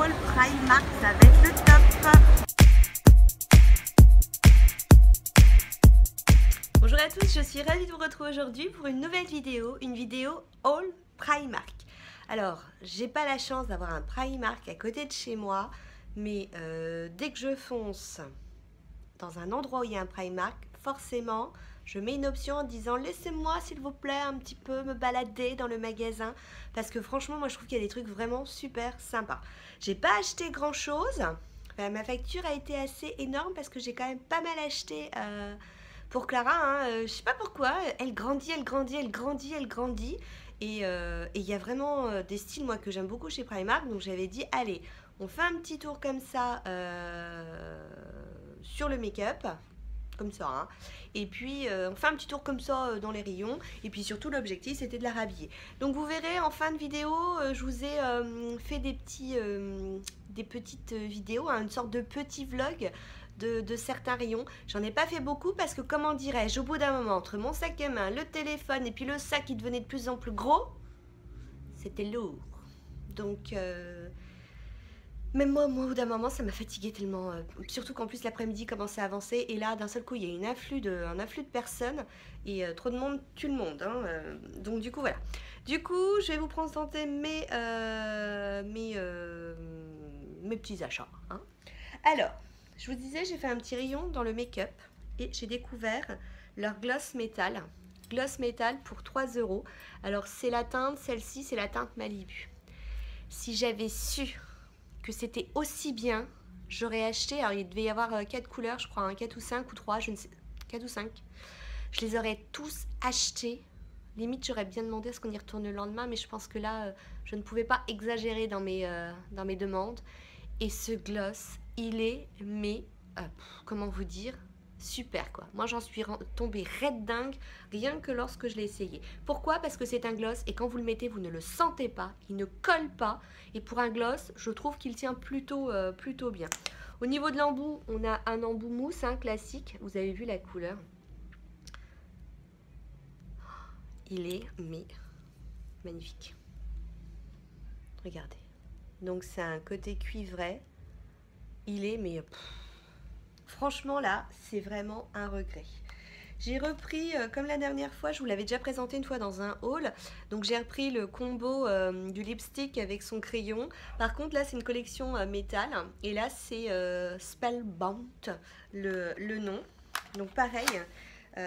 haul Primark, ça va être le top. Bonjour à tous, je suis ravie de vous retrouver aujourd'hui pour une nouvelle vidéo, une vidéo haul Primark. Alors, j'ai pas la chance d'avoir un Primark à côté de chez moi, mais dès que je fonce dans un endroit où il y a un Primark, forcément, je mets une option en disant laissez-moi s'il vous plaît un petit peu me balader dans le magasin, parce que franchement moi je trouve qu'il y a des trucs vraiment super sympas. J'ai pas acheté grand chose, ma facture a été assez énorme parce que j'ai quand même pas mal acheté pour Clara, hein. Je sais pas pourquoi, elle grandit, elle grandit, elle grandit, elle grandit, et il y a vraiment des styles moi que j'aime beaucoup chez Primark, donc j'avais dit allez on fait un petit tour comme ça sur le make-up, comme ça, hein. Et puis on fait un petit tour comme ça dans les rayons, et puis surtout l'objectif c'était de la rhabiller. Donc vous verrez en fin de vidéo, je vous ai fait des petites vidéos, hein, une sorte de petit vlog de certains rayons. J'en ai pas fait beaucoup parce que comment dirais-je, au bout d'un moment, entre mon sac à main, le téléphone et puis le sac qui devenait de plus en plus gros, c'était lourd. Donc même moi, au bout d'un moment, ça m'a fatiguée tellement, surtout qu'en plus l'après-midi commençait à avancer, et là, d'un seul coup, il y a un afflux de personnes, et trop de monde tue le monde, hein, donc du coup, voilà. Du coup, je vais vous présenter mes petits achats, hein. Alors, je vous disais, j'ai fait un petit rayon dans le make-up, et j'ai découvert leur gloss métal. Gloss métal pour 3 €. Alors, c'est la teinte, celle-ci, c'est la teinte Malibu. Si j'avais su que c'était aussi bien, j'aurais acheté, alors il devait y avoir 4 couleurs je crois, hein, 4 ou 5 ou 3, je ne sais, 4 ou 5, je les aurais tous achetés, limite j'aurais bien demandé à ce qu'on y retourne le lendemain, mais je pense que là je ne pouvais pas exagérer dans mes demandes, et ce gloss il est, mais comment vous dire, super quoi. Moi j'en suis tombée raide dingue rien que lorsque je l'ai essayé. Pourquoi? Parce que c'est un gloss et quand vous le mettez vous ne le sentez pas, il ne colle pas, et pour un gloss je trouve qu'il tient plutôt bien. Au niveau de l'embout, on a un embout mousse, hein, classique, vous avez vu la couleur, il est mais magnifique, regardez. Donc c'est un côté cuivré, il est mais franchement là c'est vraiment un regret. J'ai repris, comme la dernière fois, je vous l'avais déjà présenté une fois dans un haul, donc j'ai repris le combo du lipstick avec son crayon. Par contre là c'est une collection métal, et là c'est Spellbound le nom. Donc pareil,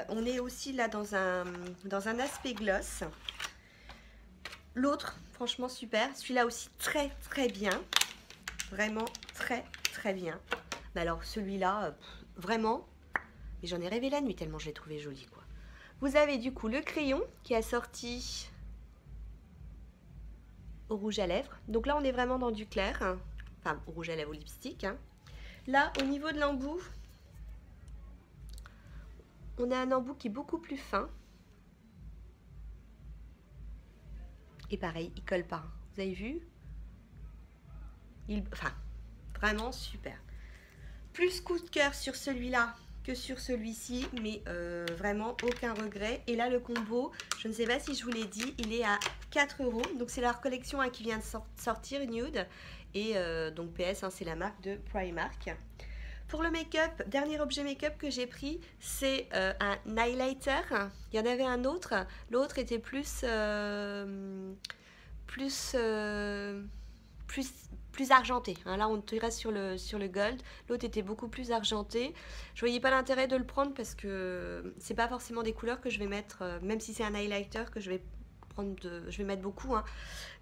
on est aussi là dans un aspect gloss. L'autre franchement super, celui-là aussi très très bien, vraiment très très bien. Mais alors celui-là, vraiment, mais j'en ai rêvé la nuit tellement je l'ai trouvé joli quoi. Vous avez du coup le crayon qui a sorti au rouge à lèvres. Donc là on est vraiment dans du clair, hein. Enfin au rouge à lèvres, au lipstick, hein. Là au niveau de l'embout, on a un embout qui est beaucoup plus fin. Et pareil, il colle pas. Vous avez vu? Enfin, vraiment super. Plus coup de cœur sur celui-là que sur celui-ci, mais vraiment aucun regret. Et là le combo, je ne sais pas si je vous l'ai dit, il est à 4 €. Donc c'est leur collection, hein, qui vient de sortir, nude. Et donc PS, hein, c'est la marque de Primark. Pour le make-up, dernier objet make-up que j'ai pris, c'est un highlighter. Il y en avait un autre, l'autre était plus argenté, hein. Là on tirait sur le gold, l'autre était beaucoup plus argenté. Je voyais pas l'intérêt de le prendre parce que c'est pas forcément des couleurs que je vais mettre, même si c'est un highlighter que je vais prendre, je vais mettre beaucoup, hein.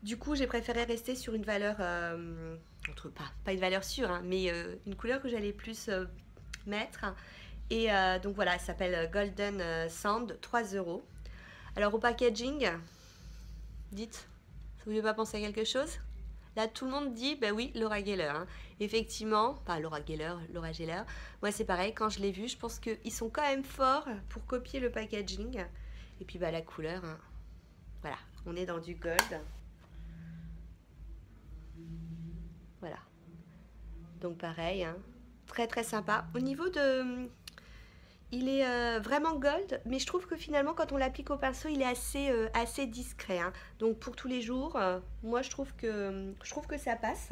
Du coup j'ai préféré rester sur une valeur, pas une valeur sûre, hein, mais une couleur que j'allais plus mettre. Et donc voilà, elle s'appelle Golden Sand, 3 €. Alors au packaging, dites, ça vous fait pas penser à quelque chose? Là, tout le monde dit, bah oui, Laura Geller, hein. Effectivement, pas Laura Geller, Laura Geller. Moi, c'est pareil, quand je l'ai vu, je pense qu'ils sont quand même forts pour copier le packaging. Et puis, bah, la couleur, hein. Voilà, on est dans du gold. Voilà. Donc, pareil, hein. Très, très sympa. Au niveau de... Il est vraiment gold, mais je trouve que finalement quand on l'applique au pinceau il est assez discret, hein. Donc pour tous les jours, moi je trouve que ça passe.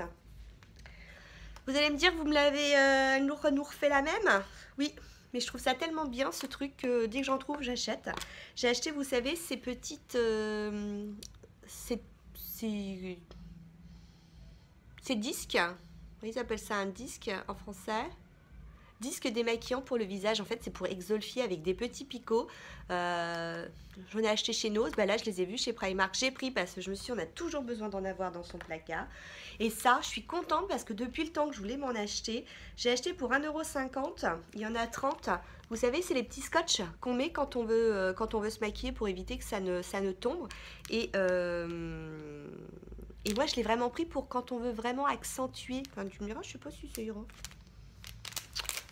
Vous allez me dire, vous me l'avez nous refait la même? Oui, mais je trouve ça tellement bien ce truc que dès que j'en trouve, j'achète. J'ai acheté, vous savez, ces petites... ces disques. Ils appellent ça un disque en français. Disque démaquillant pour le visage, en fait c'est pour exolfier avec des petits picots. J'en ai acheté chez Nose, bah là je les ai vus chez Primark, j'ai pris parce que je me suis dit on a toujours besoin d'en avoir dans son placard. Et ça je suis contente parce que depuis le temps que je voulais m'en acheter, j'ai acheté pour 1,50 €, il y en a 30. Vous savez c'est les petits scotch qu'on met quand on veut se maquiller pour éviter que ça ne tombe. Et moi je l'ai vraiment pris pour quand on veut vraiment accentuer, enfin tu me diras je sais pas si ça ira.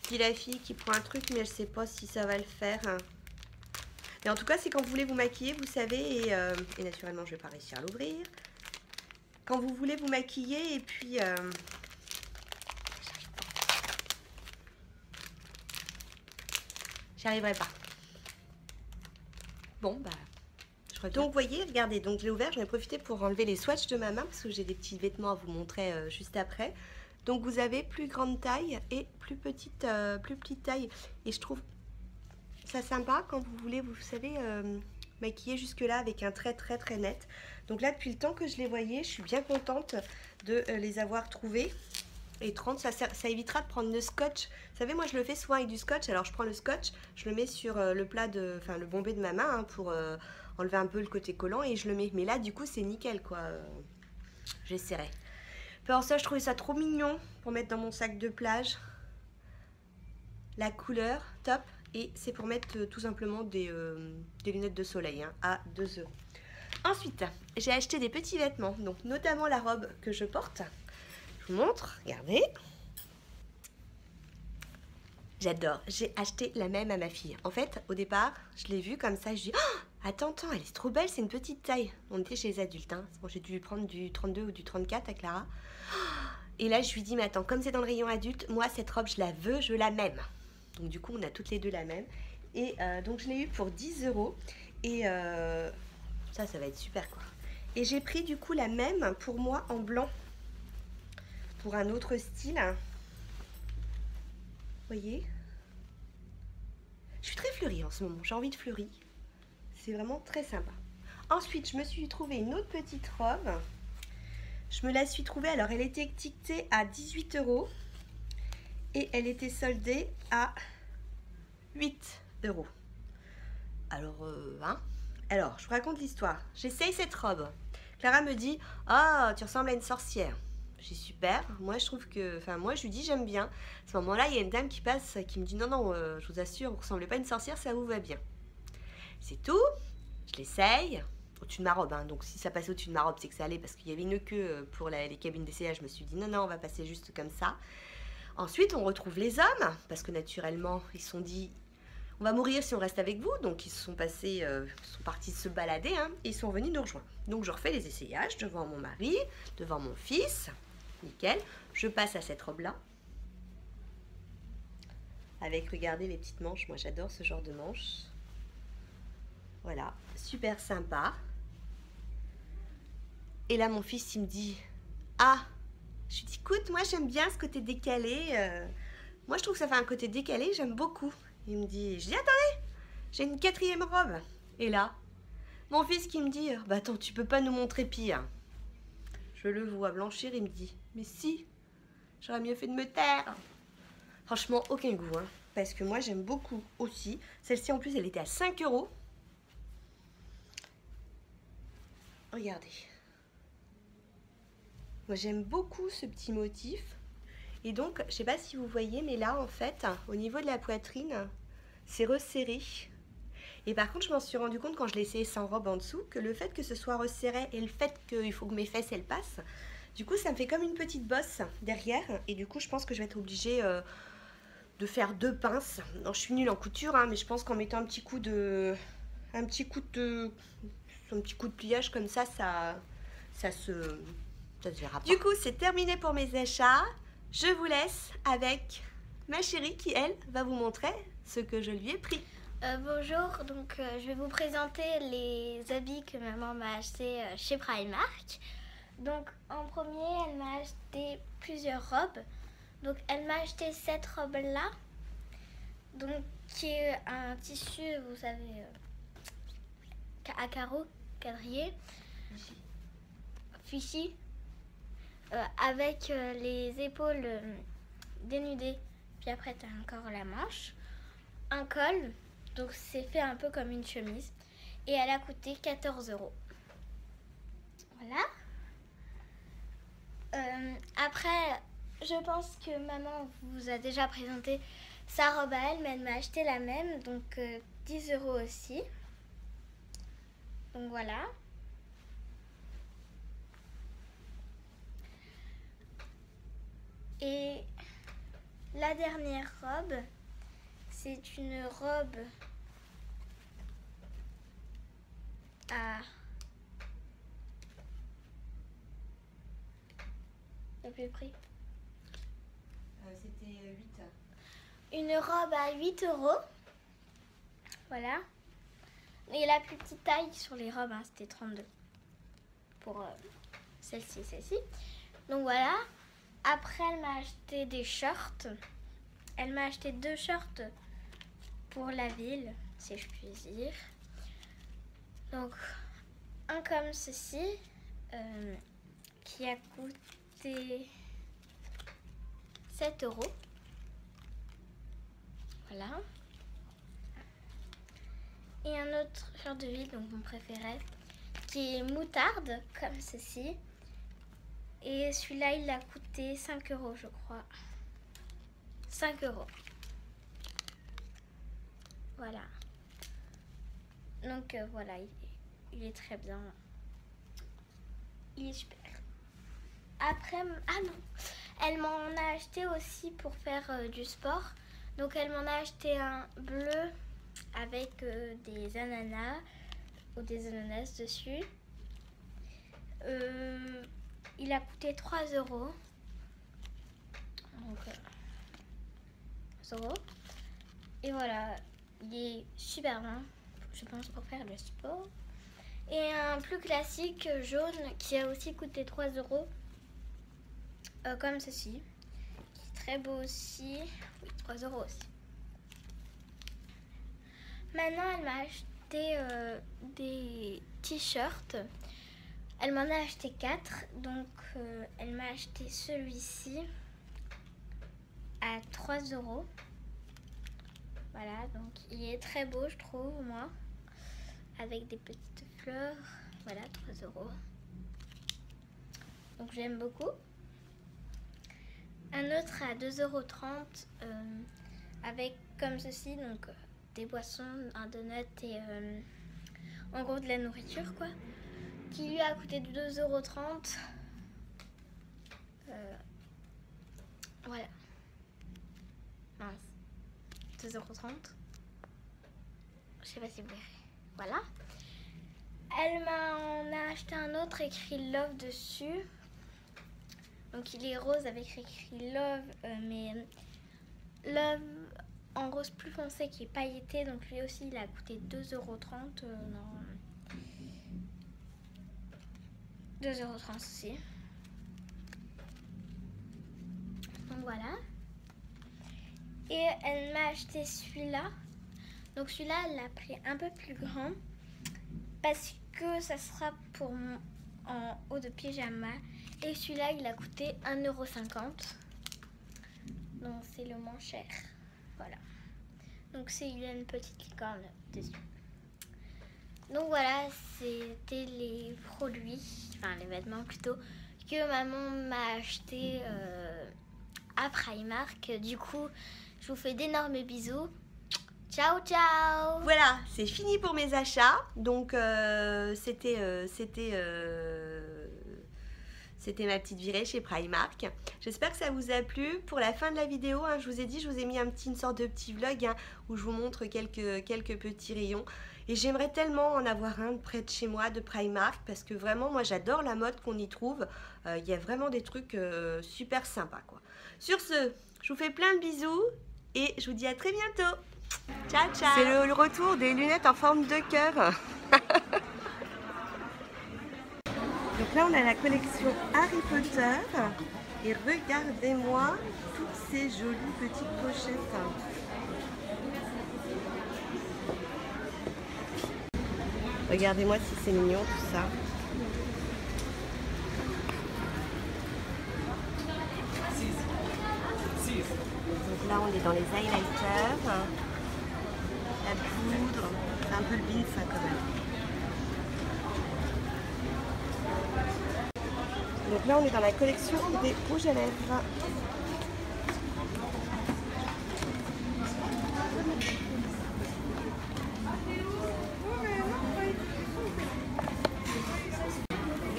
Puis la fille qui prend un truc mais elle sait pas si ça va le faire. Mais en tout cas c'est quand vous voulez vous maquiller, vous savez, et naturellement je vais pas réussir à l'ouvrir. Quand vous voulez vous maquiller et puis j'y arriverai pas. Bon bah je reviens. Donc vous voyez, regardez, donc je l'ai ouvert, j'en ai profité pour enlever les swatchs de ma main parce que j'ai des petits vêtements à vous montrer juste après. Donc vous avez plus grande taille et plus petite taille. Et je trouve ça sympa quand vous voulez, vous savez, maquiller jusque là avec un trait très net. Donc là, depuis le temps que je les voyais, je suis bien contente de les avoir trouvés. Et 30, ça évitera de prendre le scotch. Vous savez, moi je le fais souvent avec du scotch. Alors je prends le scotch, je le mets sur le plat enfin le bombé de ma main hein, pour enlever un peu le côté collant et je le mets. Mais là, du coup, c'est nickel quoi. J'essaierai. Alors ça, je trouvais ça trop mignon pour mettre dans mon sac de plage. La couleur, top. Et c'est pour mettre tout simplement des lunettes de soleil hein, à 2 €. Ensuite, j'ai acheté des petits vêtements, donc notamment la robe que je porte. Je vous montre, regardez. J'adore. J'ai acheté la même à ma fille. En fait, au départ, je l'ai vue comme ça. Je dis, oh, attends, elle est trop belle, c'est une petite taille. On était chez les adultes. Hein. Bon, j'ai dû prendre du 32 ou du 34 à Clara. Et là, je lui dis, mais attends, comme c'est dans le rayon adulte, moi, cette robe, je la veux, je la même. Donc, du coup, on a toutes les deux la même. Et donc, je l'ai eu pour 10 €. Et ça va être super, quoi. Et j'ai pris, du coup, la même pour moi en blanc. Pour un autre style. Vous voyez? Je suis très fleurie en ce moment. J'ai envie de fleurir. C'est vraiment très sympa. Ensuite, je me suis trouvé une autre petite robe. Je me la suis trouvée, alors elle était étiquetée à 18 € et elle était soldée à 8 €. Alors, alors, je vous raconte l'histoire. J'essaye cette robe. Clara me dit, ah, tu ressembles à une sorcière. J'ai super. Moi, je trouve que, enfin, moi, je lui dis, j'aime bien. À ce moment-là, il y a une dame qui passe, qui me dit, non, non, je vous assure, vous ressemblez pas à une sorcière, ça vous va bien. C'est tout. Je l'essaye. Au-dessus de ma robe, hein. Donc si ça passait au-dessus de ma robe, c'est que ça allait parce qu'il y avait une queue pour les cabines d'essayage. Je me suis dit non, non, on va passer juste comme ça. Ensuite, on retrouve les hommes parce que naturellement, ils se sont dit on va mourir si on reste avec vous. Donc ils sont partis se balader hein, et ils sont venus nous rejoindre. Donc je refais les essayages devant mon mari, devant mon fils. Nickel. Je passe à cette robe-là. Avec, regardez les petites manches. Moi, j'adore ce genre de manches. Voilà, super sympa. Et là, mon fils, il me dit, ah, je lui dis, écoute, moi, j'aime bien ce côté décalé. Moi, je trouve que ça fait un côté décalé, j'aime beaucoup. Il me dit, je dis, attendez, j'ai une 4e robe. Et là, mon fils qui me dit, bah attends, tu peux pas nous montrer pire. Je le vois blanchir, il me dit, mais si, j'aurais mieux fait de me taire. Franchement, aucun goût, hein, parce que moi, j'aime beaucoup aussi. Celle-ci, en plus, elle était à 5 €. Regardez. Moi j'aime beaucoup ce petit motif. Et donc, je sais pas si vous voyez, mais là en fait, au niveau de la poitrine, c'est resserré. Et par contre, je m'en suis rendu compte quand je l'ai essayé sans robe en dessous, que le fait que ce soit resserré et le fait qu'il faut que mes fesses elles passent, du coup ça me fait comme une petite bosse derrière. Et du coup, je pense que je vais être obligée de faire 2 pinces. Non, je suis nulle en couture, hein, mais je pense qu'en mettant un petit coup de pliage comme ça, ça se verra pas. Du coup, c'est terminé pour mes achats. Je vous laisse avec ma chérie qui, elle, va vous montrer ce que je lui ai pris. Bonjour, donc je vais vous présenter les habits que maman m'a achetés chez Primark. Donc en premier, elle m'a acheté plusieurs robes. Donc elle m'a acheté cette robe-là. Donc qui est un tissu, vous savez, à carreaux, quadrillé, fichi, avec les épaules dénudées. Puis après tu as encore la manche, un col, donc c'est fait un peu comme une chemise. Et elle a coûté 14 €. Voilà. Après, je pense que maman vous a déjà présenté sa robe à elle, mais elle m'a acheté la même, donc 10 € aussi. Donc voilà. Et la dernière robe, c'est une robe à... Le plus prix. C'était 8. Une robe à 8 €. Voilà. Et la plus petite taille sur les robes, hein, c'était 32. Pour celle-ci. Donc voilà. Après, elle m'a acheté des shorts. Elle m'a acheté 2 shorts pour la ville, si je puis dire. Donc, un comme ceci, qui a coûté 7 €. Voilà. Et un autre short de ville, donc mon préféré, qui est moutarde, comme ceci. Et celui-là, il a coûté 5 €, je crois. 5 €. Voilà. Donc voilà, il est très bien. Il est super. Après, ah non, elle m'en a acheté aussi pour faire du sport. Donc elle m'en a acheté un bleu avec des ananas ou des ananas dessus. Il a coûté 3 €. Donc 3 €. Et voilà, il est super bien, je pense, pour faire le sport. Et un plus classique jaune qui a aussi coûté 3 €. Comme ceci, qui est très beau aussi. Oui, 3 € aussi. Maintenant, elle m'a acheté des t-shirts. Elle m'en a acheté 4. Donc, elle m'a acheté celui-ci à 3 €. Voilà, donc il est très beau, je trouve, moi. Avec des petites fleurs. Voilà, 3 €. Donc, j'aime beaucoup. Un autre à 2,30 € avec comme ceci, donc des boissons, un donut et en gros de la nourriture, quoi, qui lui a coûté 2,30 €. Voilà. Mince. 2,30 €. Je sais pas si vous verrez. Voilà. Elle m'en a acheté un autre écrit Love dessus. Donc il est rose avec écrit Love, mais Love en rose plus foncé qui est pailleté. Donc lui aussi il a coûté 2,30 €. Non. 2,30 € aussi. Donc voilà. Et elle m'a acheté celui-là. Donc celui-là, elle l'a pris un peu plus grand. Parce que ça sera pour mon en haut de pyjama. Et celui-là, il a coûté 1,50 €. Donc c'est le moins cher. Voilà. Donc il a une petite licorne dessus. Donc voilà, c'était les produits, enfin les vêtements plutôt, que maman m'a acheté à Primark. Du coup, je vous fais d'énormes bisous. Ciao, ciao! Voilà, c'est fini pour mes achats. Donc, c'était ma petite virée chez Primark. J'espère que ça vous a plu. Pour la fin de la vidéo, hein, je vous ai dit, je vous ai mis une sorte de petit vlog hein, où je vous montre quelques petits rayons. Et j'aimerais tellement en avoir un près de chez moi de Primark parce que vraiment, moi, j'adore la mode qu'on y trouve. Il y a vraiment des trucs super sympas, quoi. Sur ce, je vous fais plein de bisous et je vous dis à très bientôt. Ciao, ciao. C'est le retour des lunettes en forme de cœur. Donc Donc là, on a la collection Harry Potter. Et regardez-moi toutes ces jolies petites pochettes. Regardez-moi si c'est mignon tout ça. Donc là, on est dans les highlighters, la poudre. C'est un peu le bin, ça, quand même. Donc là, on est dans la collection des rouges à lèvres.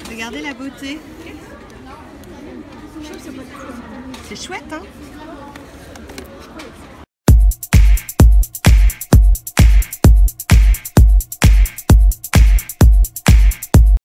Regardez la beauté. C'est chouette, hein?